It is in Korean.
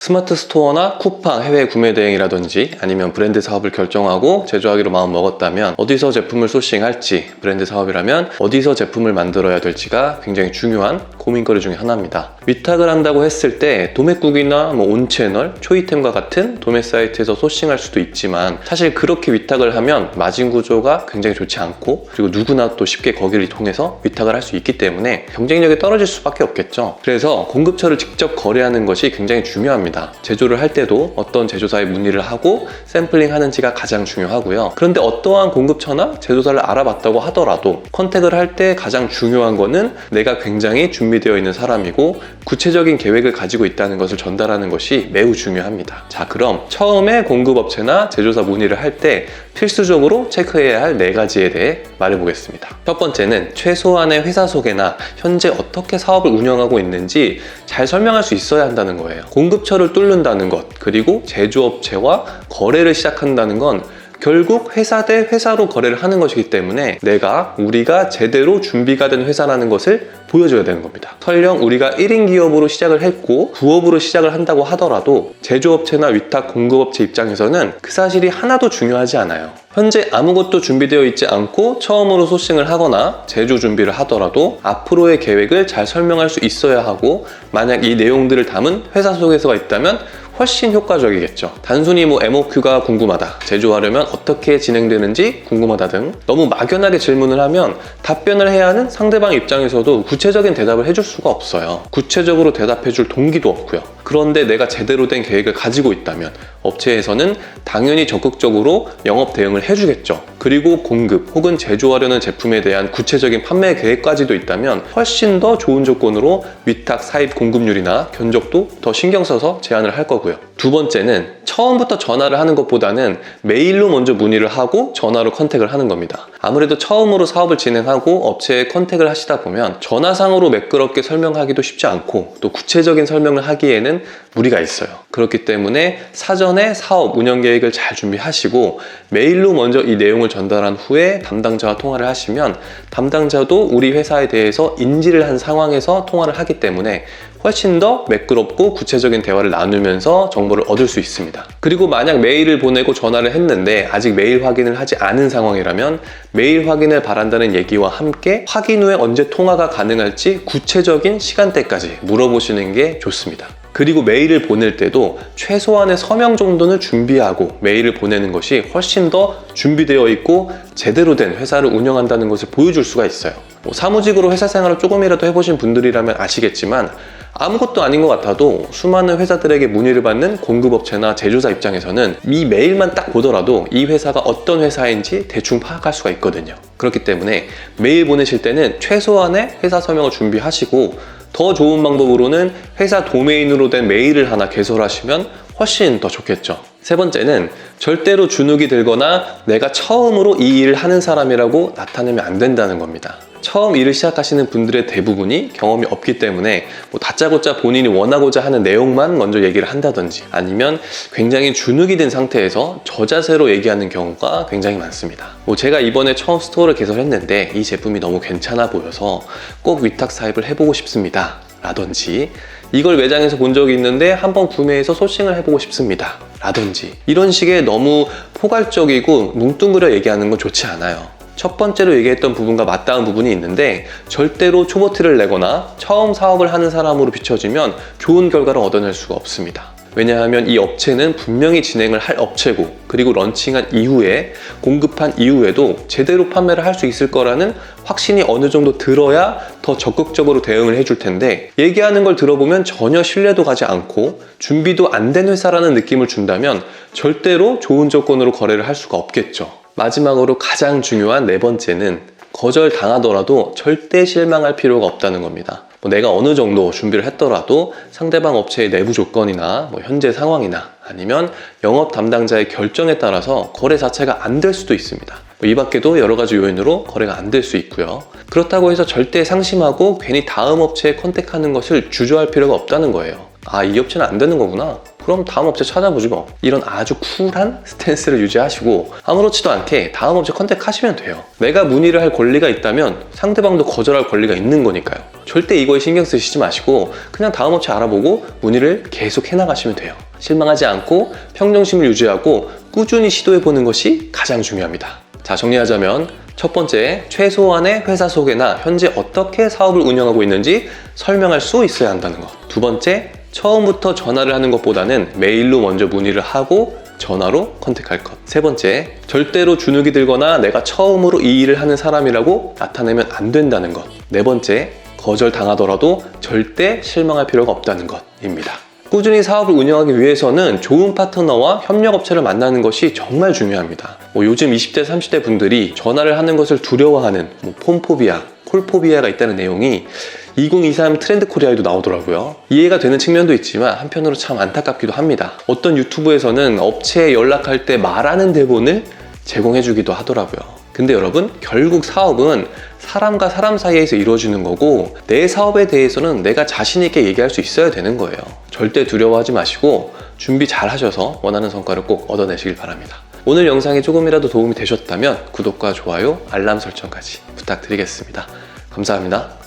스마트 스토어나 쿠팡 해외 구매 대행이라든지 아니면 브랜드 사업을 결정하고 제조하기로 마음 먹었다면 어디서 제품을 소싱할지, 브랜드 사업이라면 어디서 제품을 만들어야 될지가 굉장히 중요한 고민거리 중에 하나입니다. 위탁을 한다고 했을 때 도매국이나 온채널, 초이템과 같은 도매 사이트에서 소싱할 수도 있지만 사실 그렇게 위탁을 하면 마진 구조가 굉장히 좋지 않고 그리고 누구나 또 쉽게 거기를 통해서 위탁을 할 수 있기 때문에 경쟁력이 떨어질 수밖에 없겠죠. 그래서 공급처를 직접 거래하는 것이 굉장히 중요합니다. 제조를 할 때도 어떤 제조사에 문의를 하고 샘플링 하는지가 가장 중요하고요. 그런데 어떠한 공급처나 제조사를 알아봤다고 하더라도 컨택을 할 때 가장 중요한 거는 내가 굉장히 준비되어 있는 사람이고 구체적인 계획을 가지고 있다는 것을 전달하는 것이 매우 중요합니다. 자, 그럼 처음에 공급업체나 제조사 문의를 할 때 필수적으로 체크해야 할 4가지에 대해 말해보겠습니다. 첫 번째는 최소한의 회사 소개나 현재 어떻게 사업을 운영하고 있는지 잘 설명할 수 있어야 한다는 거예요. 공급처를 뚫는다는 것, 그리고 제조업체와 거래를 시작한다는 건 결국 회사 대 회사로 거래를 하는 것이기 때문에 우리가 제대로 준비가 된 회사라는 것을 보여줘야 되는 겁니다. 설령 우리가 1인 기업으로 시작을 했고 부업으로 시작을 한다고 하더라도 제조업체나 위탁 공급업체 입장에서는 그 사실이 하나도 중요하지 않아요. 현재 아무것도 준비되어 있지 않고 처음으로 소싱을 하거나 제조 준비를 하더라도 앞으로의 계획을 잘 설명할 수 있어야 하고, 만약 이 내용들을 담은 회사 소개서가 있다면 훨씬 효과적이겠죠. 단순히 MOQ가 궁금하다, 제조하려면 어떻게 진행되는지 궁금하다 등 너무 막연하게 질문을 하면 답변을 해야 하는 상대방 입장에서도 구체적인 대답을 해줄 수가 없어요. 구체적으로 대답해줄 동기도 없고요. 그런데 내가 제대로 된 계획을 가지고 있다면 업체에서는 당연히 적극적으로 영업 대응을 해주겠죠. 그리고 공급 혹은 제조하려는 제품에 대한 구체적인 판매 계획까지도 있다면 훨씬 더 좋은 조건으로 위탁 사입 공급률이나 견적도 더 신경 써서 제안을 할 거고요. 두 번째는 처음부터 전화를 하는 것보다는 메일로 먼저 문의를 하고 전화로 컨택을 하는 겁니다. 아무래도 처음으로 사업을 진행하고 업체에 컨택을 하시다 보면 전화상으로 매끄럽게 설명하기도 쉽지 않고 또 구체적인 설명을 하기에는 무리가 있어요. 그렇기 때문에 사전에 사업 운영 계획을 잘 준비하시고 메일로 먼저 이 내용을 전달한 후에 담당자와 통화를 하시면 담당자도 우리 회사에 대해서 인지를 한 상황에서 통화를 하기 때문에 훨씬 더 매끄럽고 구체적인 대화를 나누면서 정보를 얻을 수 있습니다. 그리고 만약 메일을 보내고 전화를 했는데 아직 메일 확인을 하지 않은 상황이라면 메일 확인을 바란다는 얘기와 함께 확인 후에 언제 통화가 가능할지 구체적인 시간대까지 물어보시는 게 좋습니다. 그리고 메일을 보낼 때도 최소한의 서명 정도는 준비하고 메일을 보내는 것이 훨씬 더 준비되어 있고 제대로 된 회사를 운영한다는 것을 보여줄 수가 있어요. 사무직으로 회사 생활을 조금이라도 해보신 분들이라면 아시겠지만 아무것도 아닌 것 같아도 수많은 회사들에게 문의를 받는 공급업체나 제조사 입장에서는 이 메일만 딱 보더라도 이 회사가 어떤 회사인지 대충 파악할 수가 있거든요. 그렇기 때문에 메일 보내실 때는 최소한의 회사 서명을 준비하시고, 더 좋은 방법으로는 회사 도메인으로 된 메일을 하나 개설하시면 훨씬 더 좋겠죠. 세 번째는 절대로 주눅이 들거나 내가 처음으로 이 일을 하는 사람이라고 나타내면 안 된다는 겁니다. 처음 일을 시작하시는 분들의 대부분이 경험이 없기 때문에 다짜고짜 본인이 원하고자 하는 내용만 먼저 얘기를 한다든지 아니면 굉장히 주눅이 든 상태에서 저자세로 얘기하는 경우가 굉장히 많습니다. 제가 이번에 처음 스토어를 개설했는데 이 제품이 너무 괜찮아 보여서 꼭 위탁 사입을 해보고 싶습니다 라든지, 이걸 매장에서 본 적이 있는데 한번 구매해서 소싱을 해보고 싶습니다 라든지, 이런 식의 너무 포괄적이고 뭉뚱그려 얘기하는 건 좋지 않아요. 첫 번째로 얘기했던 부분과 맞닿은 부분이 있는데 절대로 초보 티를 내거나 처음 사업을 하는 사람으로 비춰지면 좋은 결과를 얻어낼 수가 없습니다. 왜냐하면 이 업체는 분명히 진행을 할 업체고, 그리고 런칭한 이후에 공급한 이후에도 제대로 판매를 할 수 있을 거라는 확신이 어느 정도 들어야 더 적극적으로 대응을 해줄 텐데, 얘기하는 걸 들어보면 전혀 신뢰도 가지 않고 준비도 안 된 회사라는 느낌을 준다면 절대로 좋은 조건으로 거래를 할 수가 없겠죠. 마지막으로 가장 중요한 4번째는 거절당하더라도 절대 실망할 필요가 없다는 겁니다. 내가 어느 정도 준비를 했더라도 상대방 업체의 내부 조건이나 현재 상황이나 아니면 영업 담당자의 결정에 따라서 거래 자체가 안 될 수도 있습니다. 이 밖에도 여러 가지 요인으로 거래가 안 될 수 있고요. 그렇다고 해서 절대 상심하고 괜히 다음 업체에 컨택하는 것을 주저할 필요가 없다는 거예요. 이 업체는 안 되는 거구나, 그럼 다음 업체 찾아보지 뭐. 이런 아주 쿨한 스탠스를 유지하시고 아무렇지도 않게 다음 업체 컨택하시면 돼요. 내가 문의를 할 권리가 있다면 상대방도 거절할 권리가 있는 거니까요. 절대 이거에 신경 쓰시지 마시고 그냥 다음 업체 알아보고 문의를 계속 해나가시면 돼요. 실망하지 않고 평정심을 유지하고 꾸준히 시도해보는 것이 가장 중요합니다. 자, 정리하자면 첫 번째, 최소한의 회사 소개나 현재 어떻게 사업을 운영하고 있는지 설명할 수 있어야 한다는 것. 두 번째, 처음부터 전화를 하는 것보다는 메일로 먼저 문의를 하고 전화로 컨택할 것. 세 번째, 절대로 주눅이 들거나 내가 처음으로 이 일을 하는 사람이라고 나타내면 안 된다는 것. 네 번째, 거절당하더라도 절대 실망할 필요가 없다는 것입니다. 꾸준히 사업을 운영하기 위해서는 좋은 파트너와 협력업체를 만나는 것이 정말 중요합니다. 요즘 20대, 30대 분들이 전화를 하는 것을 두려워하는 폰포비아, 콜포비아가 있다는 내용이 2023 트렌드 코리아에도 나오더라고요. 이해가 되는 측면도 있지만 한편으로 참 안타깝기도 합니다. 어떤 유튜브에서는 업체에 연락할 때 말하는 대본을 제공해주기도 하더라고요. 근데 여러분, 결국 사업은 사람과 사람 사이에서 이루어지는 거고 내 사업에 대해서는 내가 자신 있게 얘기할 수 있어야 되는 거예요. 절대 두려워하지 마시고 준비 잘 하셔서 원하는 성과를 꼭 얻어내시길 바랍니다. 오늘 영상이 조금이라도 도움이 되셨다면 구독과 좋아요, 알람 설정까지 부탁드리겠습니다. 감사합니다.